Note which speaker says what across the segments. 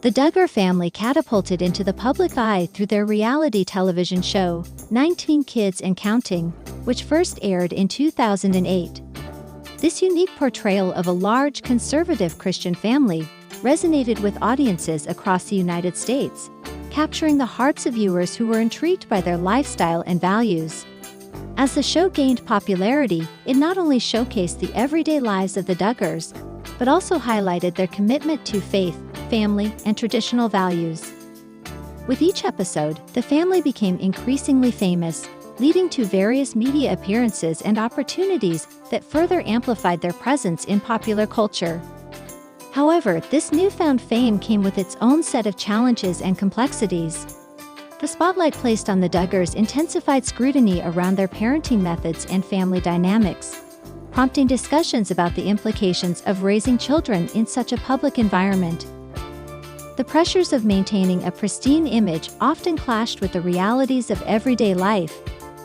Speaker 1: The Duggar family catapulted into the public eye through their reality television show, 19 Kids and Counting, which first aired in 2008. This unique portrayal of a large conservative Christian family resonated with audiences across the United States, capturing the hearts of viewers who were intrigued by their lifestyle and values. As the show gained popularity, it not only showcased the everyday lives of the Duggars, but also highlighted their commitment to faith, family, and traditional values. With each episode, the family became increasingly famous, leading to various media appearances and opportunities that further amplified their presence in popular culture. However, this newfound fame came with its own set of challenges and complexities. The spotlight placed on the Duggars intensified scrutiny around their parenting methods and family dynamics, prompting discussions about the implications of raising children in such a public environment. The pressures of maintaining a pristine image often clashed with the realities of everyday life,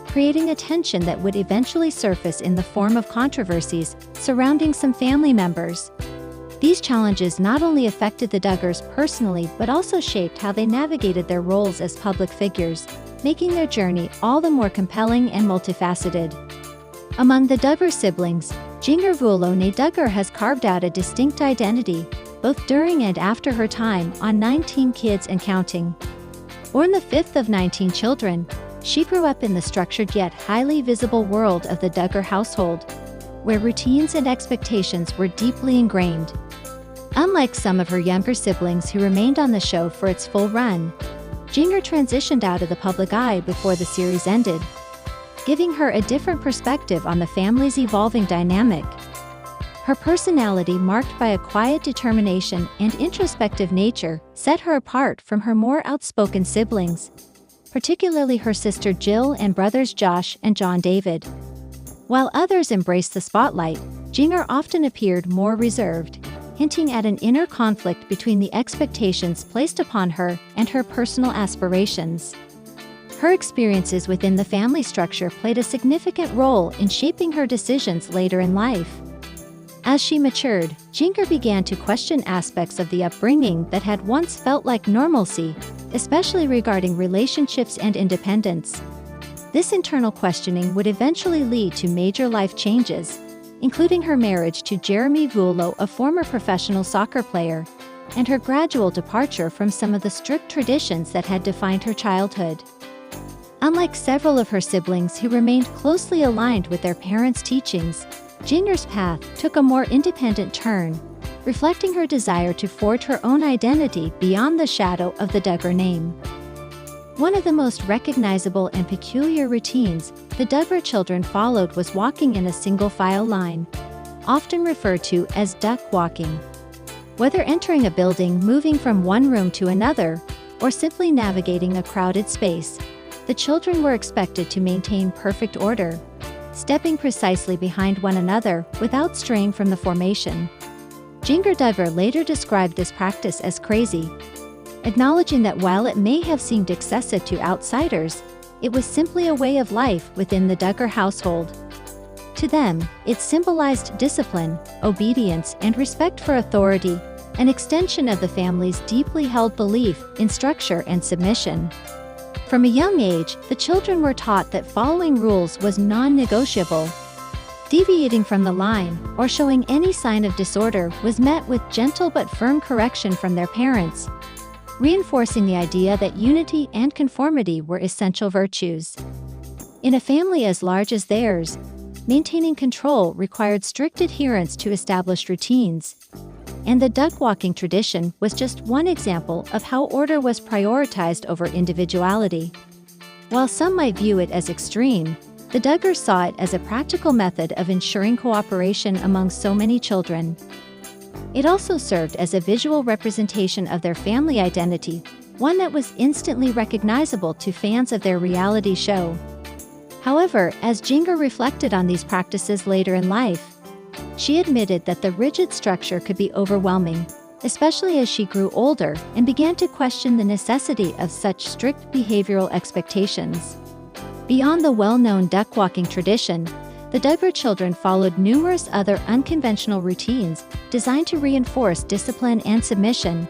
Speaker 1: creating a tension that would eventually surface in the form of controversies surrounding some family members. These challenges not only affected the Duggars personally but also shaped how they navigated their roles as public figures, making their journey all the more compelling and multifaceted. Among the Duggar siblings, Jinger Duggar has carved out a distinct identity, both during and after her time on 19 Kids and Counting. Born the fifth of 19 children, she grew up in the structured yet highly visible world of the Duggar household, where routines and expectations were deeply ingrained. Unlike some of her younger siblings who remained on the show for its full run, Jinger transitioned out of the public eye before the series ended, giving her a different perspective on the family's evolving dynamic. Her personality, marked by a quiet determination and introspective nature, set her apart from her more outspoken siblings, particularly her sister Jill and brothers Josh and John David. While others embraced the spotlight, Jinger often appeared more reserved, hinting at an inner conflict between the expectations placed upon her and her personal aspirations. Her experiences within the family structure played a significant role in shaping her decisions later in life. As she matured, Jinger began to question aspects of the upbringing that had once felt like normalcy, especially regarding relationships and independence. This internal questioning would eventually lead to major life changes, including her marriage to Jeremy Vuolo, a former professional soccer player, and her gradual departure from some of the strict traditions that had defined her childhood. Unlike several of her siblings who remained closely aligned with their parents' teachings, Jinger's path took a more independent turn, reflecting her desire to forge her own identity beyond the shadow of the Duggar name. One of the most recognizable and peculiar routines the Duggar children followed was walking in a single-file line, often referred to as duck walking. Whether entering a building, moving from one room to another, or simply navigating a crowded space, the children were expected to maintain perfect order, stepping precisely behind one another without straying from the formation. Jinger Duggar later described this practice as crazy, acknowledging that while it may have seemed excessive to outsiders, it was simply a way of life within the Duggar household. To them, it symbolized discipline, obedience, and respect for authority, an extension of the family's deeply held belief in structure and submission. From a young age, the children were taught that following rules was non-negotiable. Deviating from the line or showing any sign of disorder was met with gentle but firm correction from their parents, reinforcing the idea that unity and conformity were essential virtues. In a family as large as theirs, maintaining control required strict adherence to established routines, and the duck walking tradition was just one example of how order was prioritized over individuality. While some might view it as extreme, the Duggars saw it as a practical method of ensuring cooperation among so many children. It also served as a visual representation of their family identity, one that was instantly recognizable to fans of their reality show. However, as Jinger reflected on these practices later in life, she admitted that the rigid structure could be overwhelming, especially as she grew older and began to question the necessity of such strict behavioral expectations. Beyond the well-known duck walking tradition, the Duggar children followed numerous other unconventional routines designed to reinforce discipline and submission.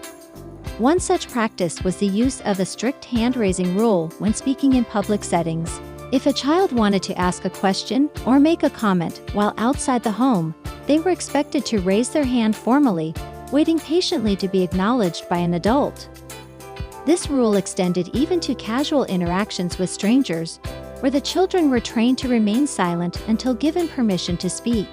Speaker 1: One such practice was the use of a strict hand-raising rule when speaking in public settings. If a child wanted to ask a question or make a comment while outside the home, they were expected to raise their hand formally, waiting patiently to be acknowledged by an adult. This rule extended even to casual interactions with strangers, where the children were trained to remain silent until given permission to speak.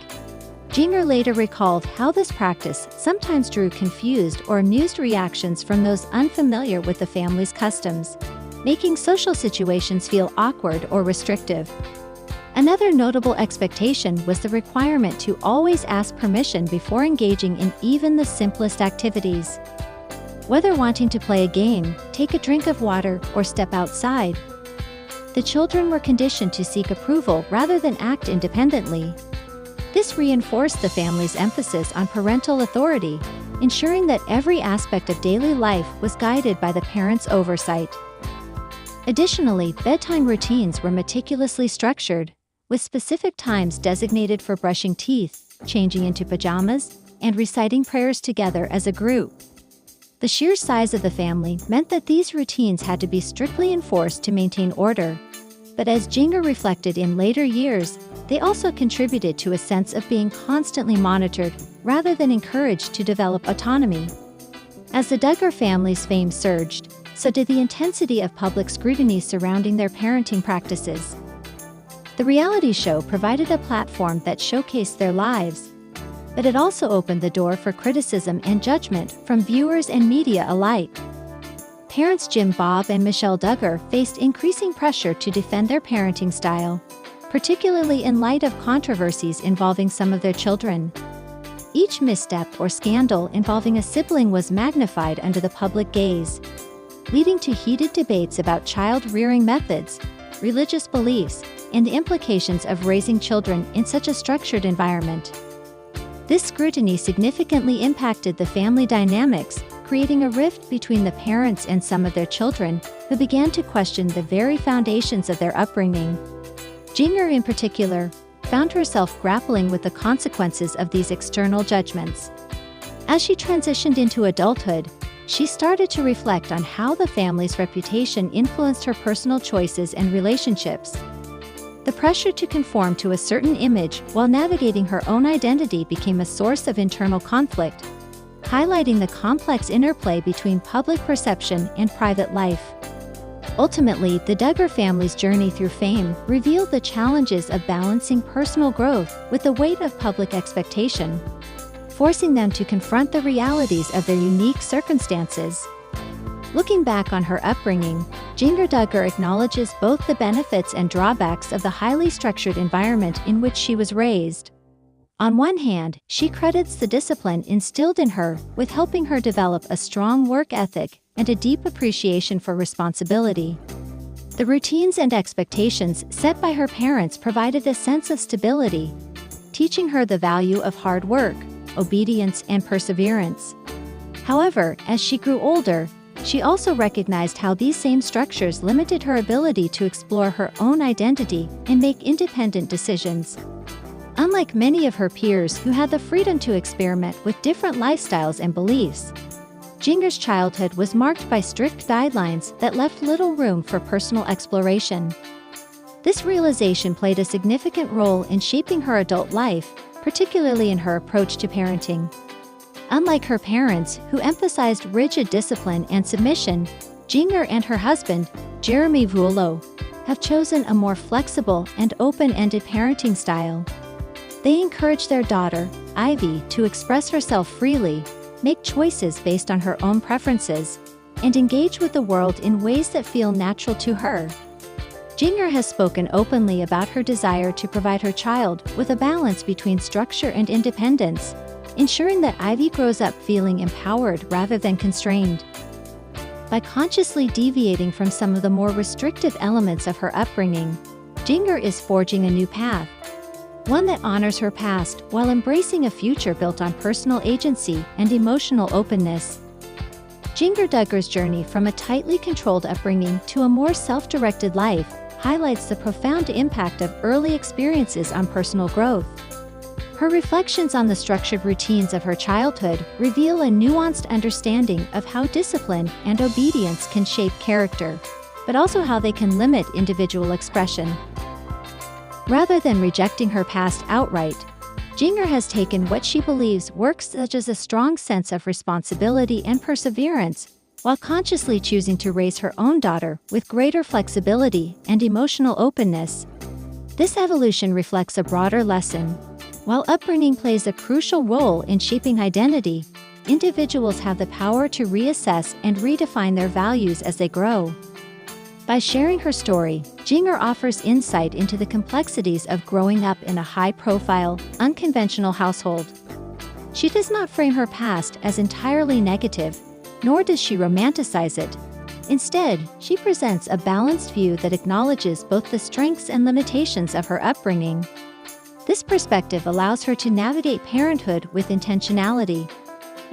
Speaker 1: Jinger later recalled how this practice sometimes drew confused or amused reactions from those unfamiliar with the family's customs, making social situations feel awkward or restrictive. Another notable expectation was the requirement to always ask permission before engaging in even the simplest activities. Whether wanting to play a game, take a drink of water, or step outside, the children were conditioned to seek approval rather than act independently. This reinforced the family's emphasis on parental authority, ensuring that every aspect of daily life was guided by the parents' oversight. Additionally, bedtime routines were meticulously structured, with specific times designated for brushing teeth, changing into pajamas, and reciting prayers together as a group. The sheer size of the family meant that these routines had to be strictly enforced to maintain order. But as Jinger reflected in later years, they also contributed to a sense of being constantly monitored rather than encouraged to develop autonomy. As the Duggar family's fame surged, so did the intensity of public scrutiny surrounding their parenting practices. The reality show provided a platform that showcased their lives, but it also opened the door for criticism and judgment from viewers and media alike. Parents Jim Bob and Michelle Duggar faced increasing pressure to defend their parenting style, particularly in light of controversies involving some of their children. Each misstep or scandal involving a sibling was magnified under the public gaze, leading to heated debates about child-rearing methods, religious beliefs, and the implications of raising children in such a structured environment. This scrutiny significantly impacted the family dynamics, creating a rift between the parents and some of their children, who began to question the very foundations of their upbringing. Jinger, in particular, found herself grappling with the consequences of these external judgments. As she transitioned into adulthood, she started to reflect on how the family's reputation influenced her personal choices and relationships. The pressure to conform to a certain image while navigating her own identity became a source of internal conflict, highlighting the complex interplay between public perception and private life. Ultimately, the Duggar family's journey through fame revealed the challenges of balancing personal growth with the weight of public expectation, forcing them to confront the realities of their unique circumstances. Looking back on her upbringing, Jinger Duggar acknowledges both the benefits and drawbacks of the highly structured environment in which she was raised. On one hand, she credits the discipline instilled in her with helping her develop a strong work ethic and a deep appreciation for responsibility. The routines and expectations set by her parents provided a sense of stability, teaching her the value of hard work, obedience, and perseverance. However, as she grew older, she also recognized how these same structures limited her ability to explore her own identity and make independent decisions. Unlike many of her peers who had the freedom to experiment with different lifestyles and beliefs, Jinger's childhood was marked by strict guidelines that left little room for personal exploration. This realization played a significant role in shaping her adult life, particularly in her approach to parenting. Unlike her parents, who emphasized rigid discipline and submission, Jinger and her husband, Jeremy Vuolo, have chosen a more flexible and open-ended parenting style. They encourage their daughter, Ivy, to express herself freely, make choices based on her own preferences, and engage with the world in ways that feel natural to her. Jinger has spoken openly about her desire to provide her child with a balance between structure and independence, ensuring that Ivy grows up feeling empowered rather than constrained. By consciously deviating from some of the more restrictive elements of her upbringing, Jinger is forging a new path, one that honors her past while embracing a future built on personal agency and emotional openness. Jinger Duggar's journey from a tightly controlled upbringing to a more self-directed life highlights the profound impact of early experiences on personal growth. Her reflections on the structured routines of her childhood reveal a nuanced understanding of how discipline and obedience can shape character, but also how they can limit individual expression. Rather than rejecting her past outright, Jinger has taken what she believes works, such as a strong sense of responsibility and perseverance, while consciously choosing to raise her own daughter with greater flexibility and emotional openness. This evolution reflects a broader lesson. While upbringing plays a crucial role in shaping identity, individuals have the power to reassess and redefine their values as they grow. By sharing her story, Jinger offers insight into the complexities of growing up in a high-profile, unconventional household. She does not frame her past as entirely negative, nor does she romanticize it. Instead, she presents a balanced view that acknowledges both the strengths and limitations of her upbringing. This perspective allows her to navigate parenthood with intentionality,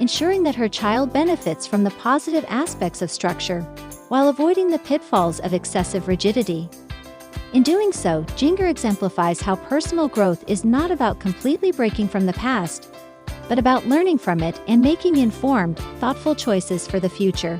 Speaker 1: ensuring that her child benefits from the positive aspects of structure, while avoiding the pitfalls of excessive rigidity. In doing so, Jinger exemplifies how personal growth is not about completely breaking from the past, but about learning from it and making informed, thoughtful choices for the future.